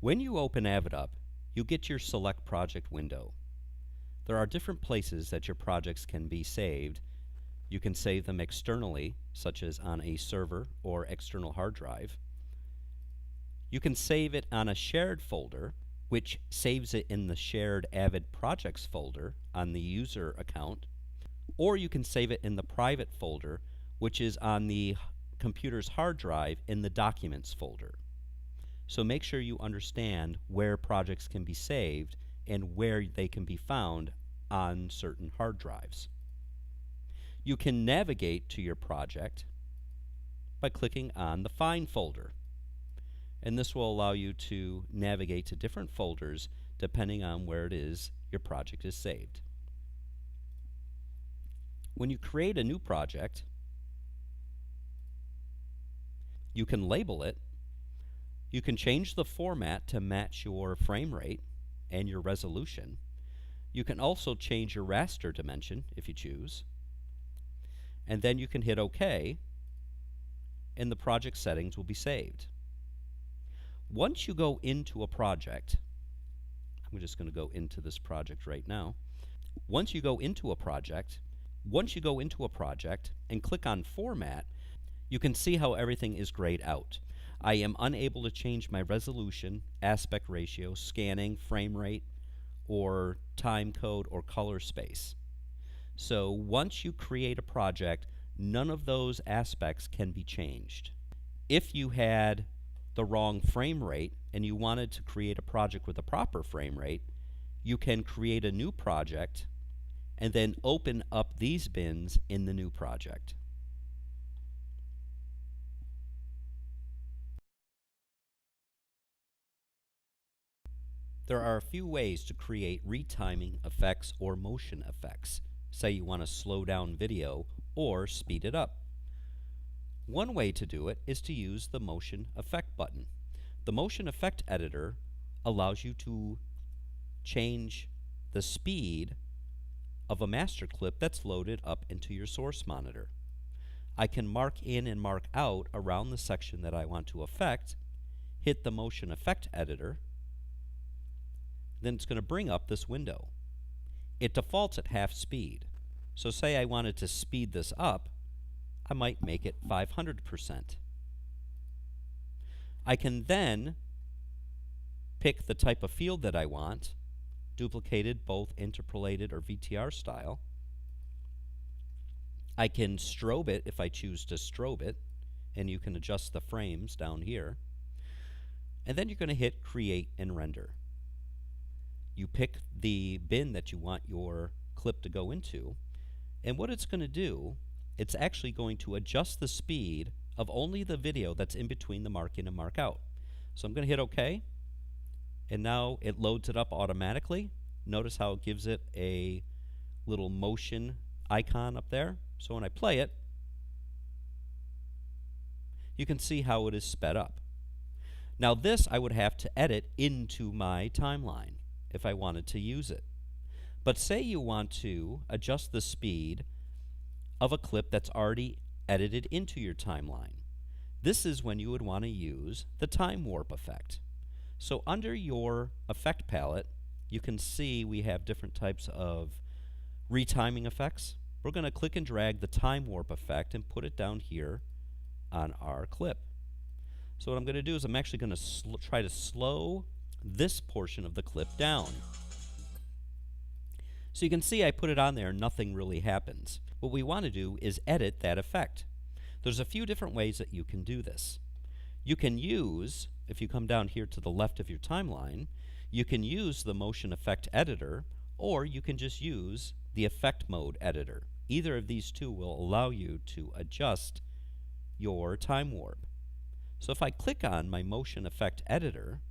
When you open Avid up, you'll get your Select Project window. There are different places that your projects can be saved. You can save them externally, such as on a server or external hard drive. You can save it on a shared folder, which saves it in the shared Avid Projects folder on the user account, or you can save it in the private folder, which is on the computer's hard drive in the Documents folder. So make sure you understand where projects can be saved and where they can be found on certain hard drives. You can navigate to your project by clicking on the Find folder. And this will allow you to navigate to different folders depending on where it is your project is saved. When you create a new project, you can label it. You can change the format to match your frame rate and your resolution. You can also change your raster dimension if you choose. And then you can hit OK, and the project settings will be saved. Once you go into a project, I'm just going to go into this project right now. Once you go into a project and click on Format, you can see how everything is grayed out. I am unable to change my resolution, aspect ratio, scanning, frame rate, or time code or color space. So once you create a project, none of those aspects can be changed. If you had the wrong frame rate and you wanted to create a project with a proper frame rate, you can create a new project and then open up these bins in the new project. There are a few ways to create retiming effects or motion effects. Say you want to slow down video or speed it up. One way to do it is to use the Motion Effect button. The Motion Effect Editor allows you to change the speed of a master clip that's loaded up into your source monitor. I can mark in and mark out around the section that I want to affect, hit the Motion Effect Editor, then it's going to bring up this window. It defaults at half speed. So say I wanted to speed this up, I might make it 500%. I can then pick the type of field that I want, duplicated, both interpolated or VTR style. I can strobe it if I choose to strobe it, and you can adjust the frames down here. And then you're going to hit Create and Render. You pick the bin that you want your clip to go into, and what it's going to do, it's actually going to adjust the speed of only the video that's in between the mark in and mark out. So I'm going to hit OK, and now it loads it up automatically. Notice how it gives it a little motion icon up there. So when I play it, you can see how it is sped up. Now this I would have to edit into my timeline if I wanted to use it. But say you want to adjust the speed of a clip that's already edited into your timeline. This is when you would want to use the time warp effect. So under your effect palette, you can see we have different types of retiming effects. We're going to click and drag the time warp effect and put it down here on our clip. So what I'm going to do is I'm actually going to try to slow this portion of the clip down. So you can see I put it on there and nothing really happens. What we want to do is edit that effect. There's a few different ways that you can do this. You can use, if you come down here to the left of your timeline, you can use the Motion Effect Editor, or you can just use the Effect Mode Editor. Either of these two will allow you to adjust your time warp. So if I click on my Motion Effect Editor,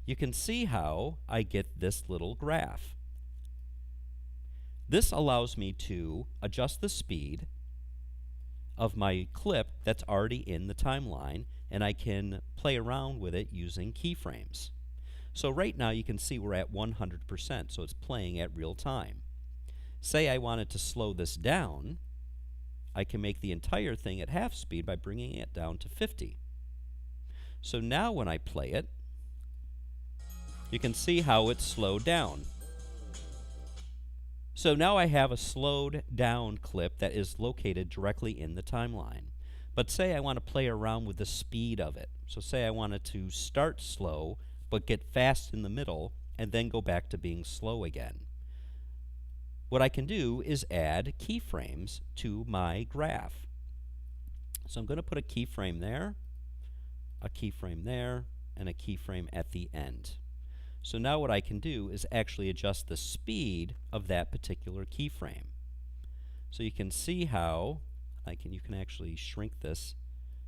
you can see how I get this little graph. This allows me to adjust the speed of my clip that's already in the timeline, and I can play around with it using keyframes. So right now you can see we're at 100%, so it's playing at real time. Say I wanted to slow this down, I can make the entire thing at half speed by bringing it down to 50. So now when I play it, You can see how it's slowed down. So now I have a slowed down clip that is located directly in the timeline. But say I want to play around with the speed of it. So say I wanted to start slow but get fast in the middle and then go back to being slow again. What I can do is add keyframes to my graph. So I'm going to put a keyframe there, a keyframe there, and a keyframe at the end. So now what I can do is actually adjust the speed of that particular keyframe. So you can see how you can actually shrink this.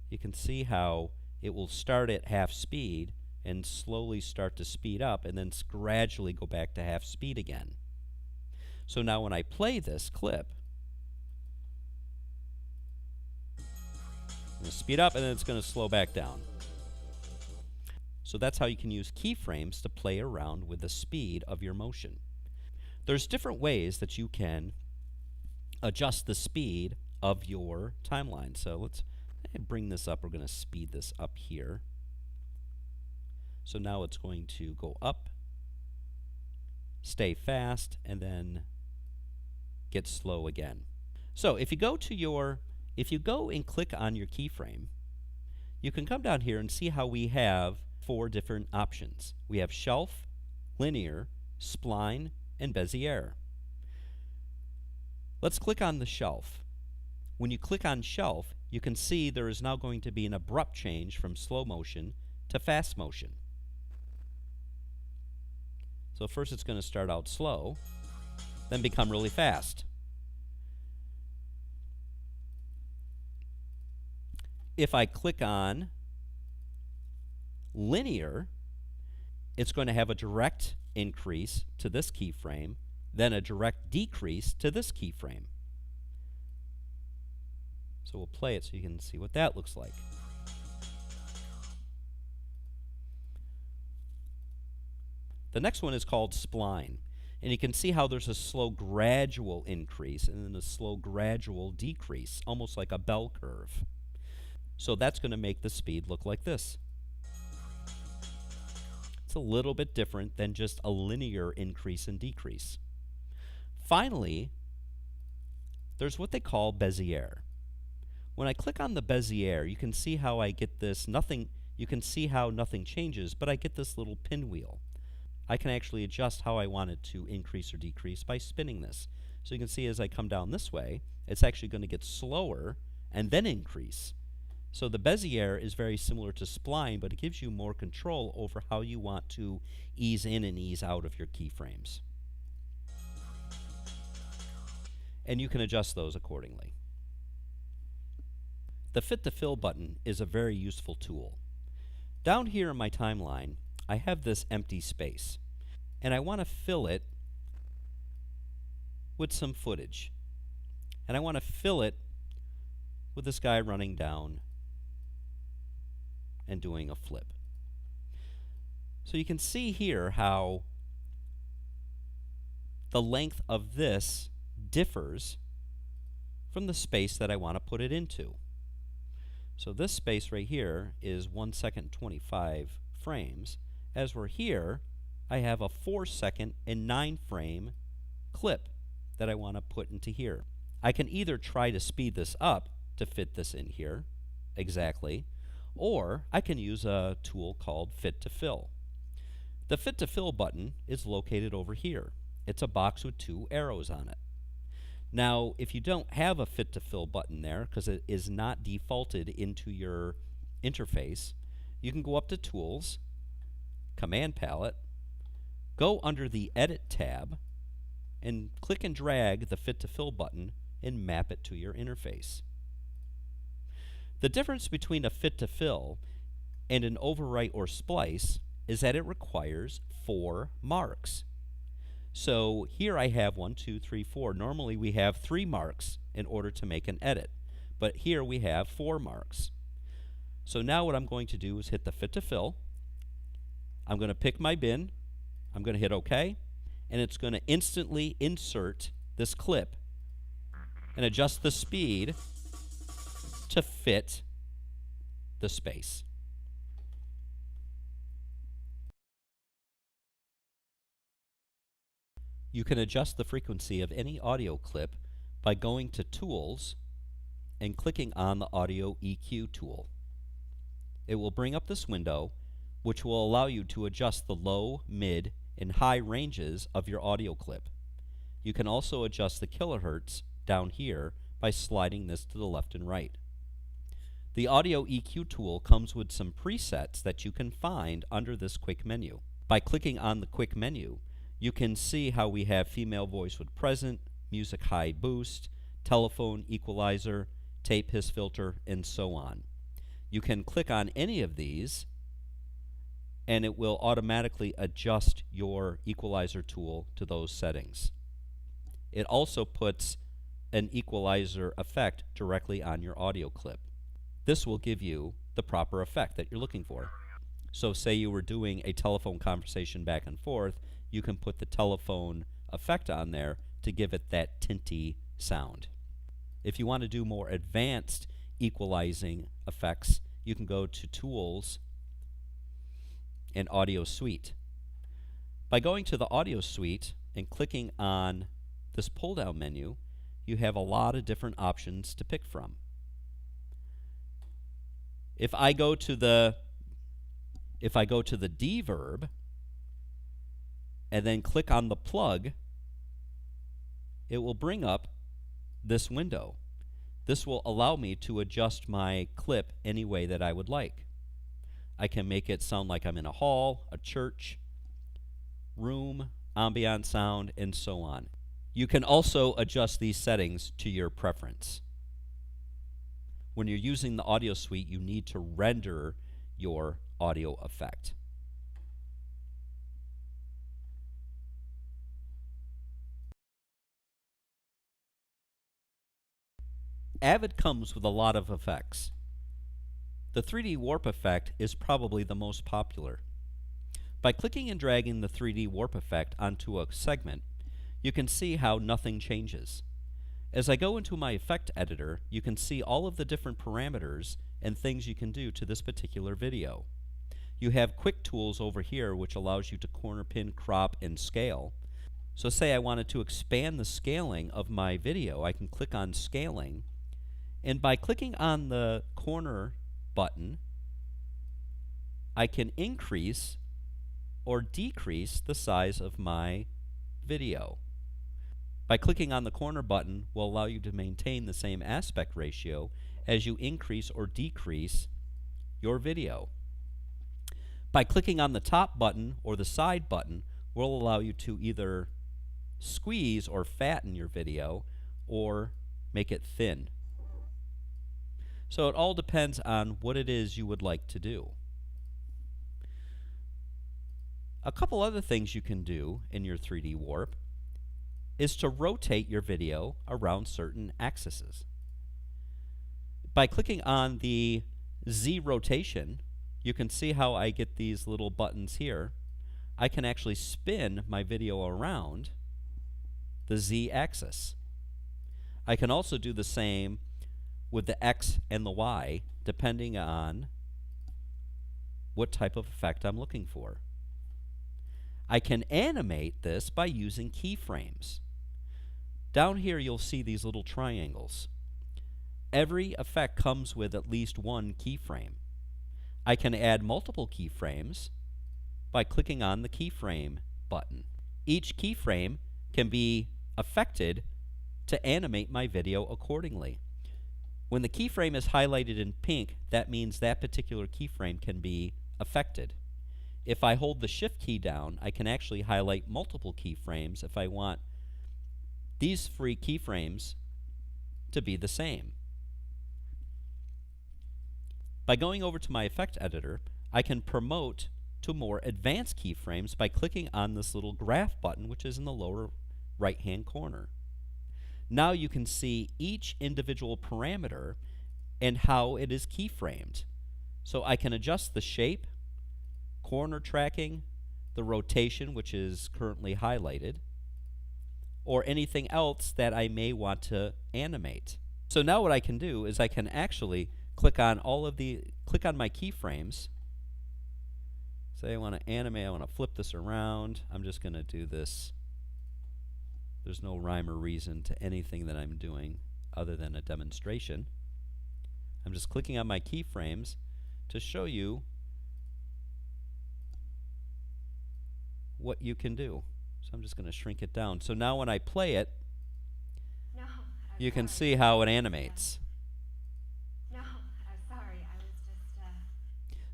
You can see how it will start at half speed and slowly start to speed up and then gradually go back to half speed again. So now when I play this clip, I'm going to speed up and then it's going to slow back down. So that's how you can use keyframes to play around with the speed of your motion. There's different ways that you can adjust the speed of your timeline. So let's bring this up. We're going to speed this up here. So now it's going to go up, stay fast, and then get slow again. So if you go and click on your keyframe, you can come down here and see how we have 4 different options. We have shelf, linear, spline, and Bezier. Let's click on the shelf. When you click on shelf, you can see there is now going to be an abrupt change from slow motion to fast motion. So first it's going to start out slow, then become really fast. If I click on linear, it's going to have a direct increase to this keyframe, then a direct decrease to this keyframe. So we'll play it so you can see what that looks like. The next one is called spline, and you can see how there's a slow gradual increase and then a slow gradual decrease, almost like a bell curve. So that's going to make the speed look like this. It's a little bit different than just a linear increase and decrease. Finally, there's what they call Bezier. When I click on the Bezier, you can see how I get this you can see how nothing changes, but I get this little pinwheel. I can actually adjust how I want it to increase or decrease by spinning this. So you can see as I come down this way, it's actually going to get slower and then increase. So the Bezier is very similar to spline, but it gives you more control over how you want to ease in and ease out of your keyframes. And you can adjust those accordingly. The Fit to Fill button is a very useful tool. Down here in my timeline, I have this empty space, and I want to fill it with some footage. And I want to fill it with this guy running down and doing a flip. So you can see here how the length of this differs from the space that I want to put it into. So this space right here is 1 second 25 frames. As we're here, I have a 4 second and 9 frame clip that I want to put into here. I can either try to speed this up to fit this in here exactly, or I can use a tool called Fit to Fill. The Fit to Fill button is located over here. It's a box with 2 arrows on it. Now, if you don't have a Fit to Fill button there, because it is not defaulted into your interface, you can go up to Tools, Command Palette, go under the Edit tab, and click and drag the Fit to Fill button and map it to your interface. The difference between a Fit to Fill and an overwrite or splice is that it requires 4 marks. So here I have 1, 2, 3, 4. Normally we have 3 marks in order to make an edit, but here we have 4 marks. So now what I'm going to do is hit the Fit to Fill. I'm going to pick my bin, I'm going to hit OK, and it's going to instantly insert this clip and adjust the speed to fit the space. You can adjust the frequency of any audio clip by going to Tools and clicking on the Audio EQ tool. It will bring up this window, which will allow you to adjust the low, mid, and high ranges of your audio clip. You can also adjust the kilohertz down here by sliding this to the left and right. The Audio EQ tool comes with some presets that you can find under this quick menu. By clicking on the quick menu, you can see how we have female voice with present, music high boost, telephone equalizer, tape hiss filter, and so on. You can click on any of these and it will automatically adjust your equalizer tool to those settings. It also puts an equalizer effect directly on your audio clip. This will give you the proper effect that you're looking for. So say you were doing a telephone conversation back and forth, you can put the telephone effect on there to give it that tinty sound. If you want to do more advanced equalizing effects, you can go to Tools and Audio Suite. By going to the Audio Suite and clicking on this pull-down menu, you have a lot of different options to pick from. If I go to the D verb and then click on the plug, it will bring up this window. This will allow me to adjust my clip any way that I would like. I can make it sound like I'm in a hall, a church, room, ambient sound, and so on. You can also adjust these settings to your preference. When you're using the Audio Suite, you need to render your audio effect. Avid comes with a lot of effects. The 3D warp effect is probably the most popular. By clicking and dragging the 3D warp effect onto a segment, you can see how nothing changes. As I go into my effect editor, you can see all of the different parameters and things you can do to this particular video. You have quick tools over here which allows you to corner pin, crop, and scale. So say I wanted to expand the scaling of my video, I can click on scaling, and by clicking on the corner button, I can increase or decrease the size of my video. By clicking on the corner button will allow you to maintain the same aspect ratio as you increase or decrease your video. By clicking on the top button or the side button will allow you to either squeeze or fatten your video or make it thin. So it all depends on what it is you would like to do. A couple other things you can do in your 3D warp is to rotate your video around certain axes. By clicking on the Z rotation, you can see how I get these little buttons here. I can actually spin my video around the Z axis. I can also do the same with the X and the Y, depending on what type of effect I'm looking for. I can animate this by using keyframes. Down here you'll see these little triangles. Every effect comes with at least one keyframe. I can add multiple keyframes by clicking on the keyframe button. Each keyframe can be affected to animate my video accordingly. When the keyframe is highlighted in pink, that means that particular keyframe can be affected. If I hold the Shift key down, I can actually highlight multiple keyframes if I want these three keyframes to be the same. By going over to my effect editor, I can promote to more advanced keyframes by clicking on this little graph button, which is in the lower right-hand corner. Now you can see each individual parameter and how it is keyframed. So I can adjust the shape, corner tracking, the rotation, which is currently highlighted, or anything else that I may want to animate. So now what I can do is I can actually click on my keyframes. Say I want to animate, I want to flip this around. I'm just going to do this There's no rhyme or reason to anything that I'm doing other than a demonstration. I'm just clicking on my keyframes to show you what you can do. So I'm just going to shrink it down. So now when I play it, you can see how it animates. No, I'm sorry. I was just...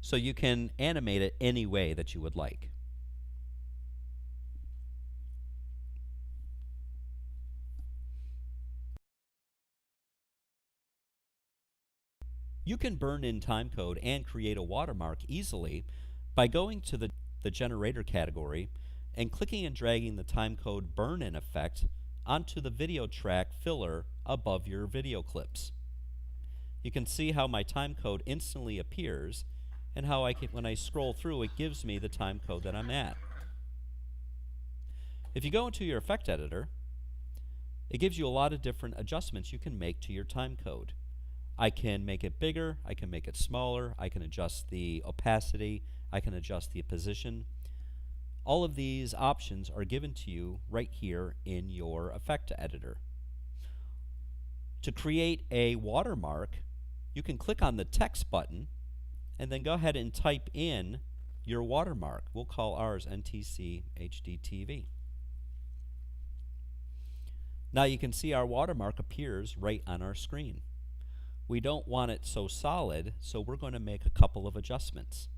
So you can animate it any way that you would like. You can burn in timecode and create a watermark easily by going to the generator category and clicking and dragging the timecode burn-in effect onto the video track filler above your video clips. You can see how my timecode instantly appears and how when I scroll through, it gives me the timecode that I'm at. If you go into your effect editor, it gives you a lot of different adjustments you can make to your timecode. I can make it bigger, I can make it smaller, I can adjust the opacity, I can adjust the position. All of these options are given to you right here in your effect editor. To create a watermark, you can click on the text button and then go ahead and type in your watermark. We'll call ours NTC-HDTV. Now you can see our watermark appears right on our screen. We don't want it so solid, so we're going to make a couple of adjustments.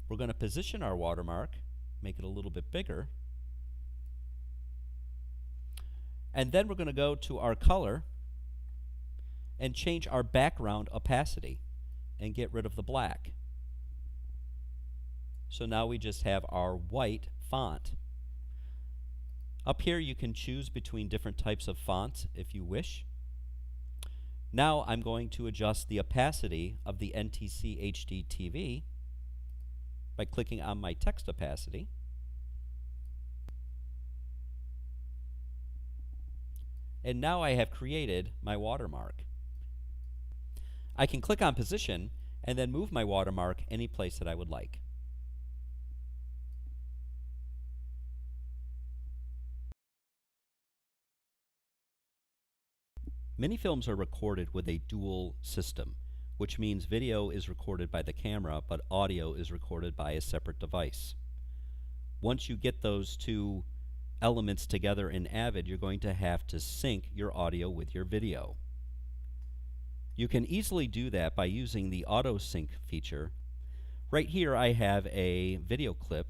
We're going to position our watermark, make it a little bit bigger, and then we're going to go to our color and change our background opacity and get rid of the black. So now we just have our white font. Up here you can choose between different types of fonts if you wish. Now I'm going to adjust the opacity of the NTC-HDTV by clicking on my text opacity. And now I have created my watermark. I can click on position and then move my watermark any place that I would like. Minifilms are recorded with a dual system, which means video is recorded by the camera, but audio is recorded by a separate device. Once you get those two elements together in Avid, you're going to have to sync your audio with your video. You can easily do that by using the Autosync feature. Right here I have a video clip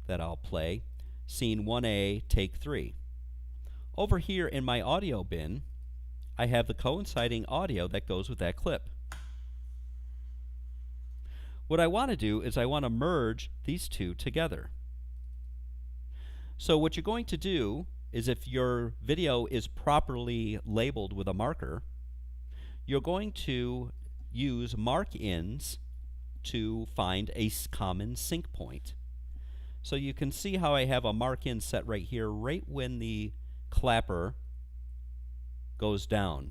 that I'll play, Scene 1A, Take 3. Over here in my audio bin, I have the coinciding audio that goes with that clip. What I want to do is I want to merge these two together. So what you're going to do is, if your video is properly labeled with a marker, you're going to use mark-ins to find a common sync point. So you can see how I have a mark-in set right here, right when the clapper goes down.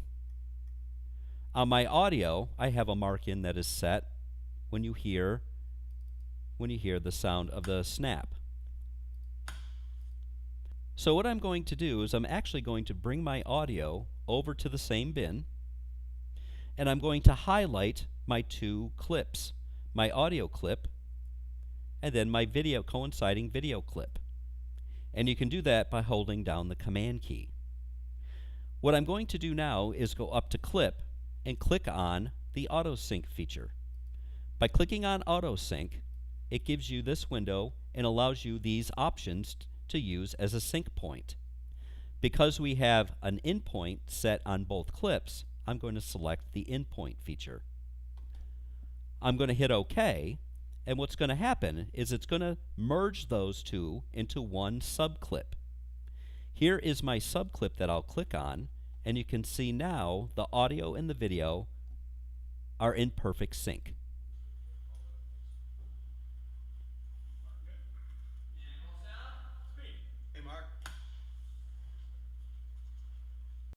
On my audio, I have a mark-in that is set when you hear the sound of the snap. So what I'm going to do is I'm actually going to bring my audio over to the same bin, and I'm going to highlight my two clips, my audio clip and then my video coinciding video clip. And you can do that by holding down the Command key. What I'm going to do now is go up to Clip and click on the Autosync feature. By clicking on Autosync, it gives you this window and allows you these options to use as a sync point. Because we have an endpoint set on both clips, I'm going to select the endpoint feature. I'm going to hit OK, and what's going to happen is it's going to merge those two into one subclip. Here is my subclip that I'll click on, and you can see now the audio and the video are in perfect sync.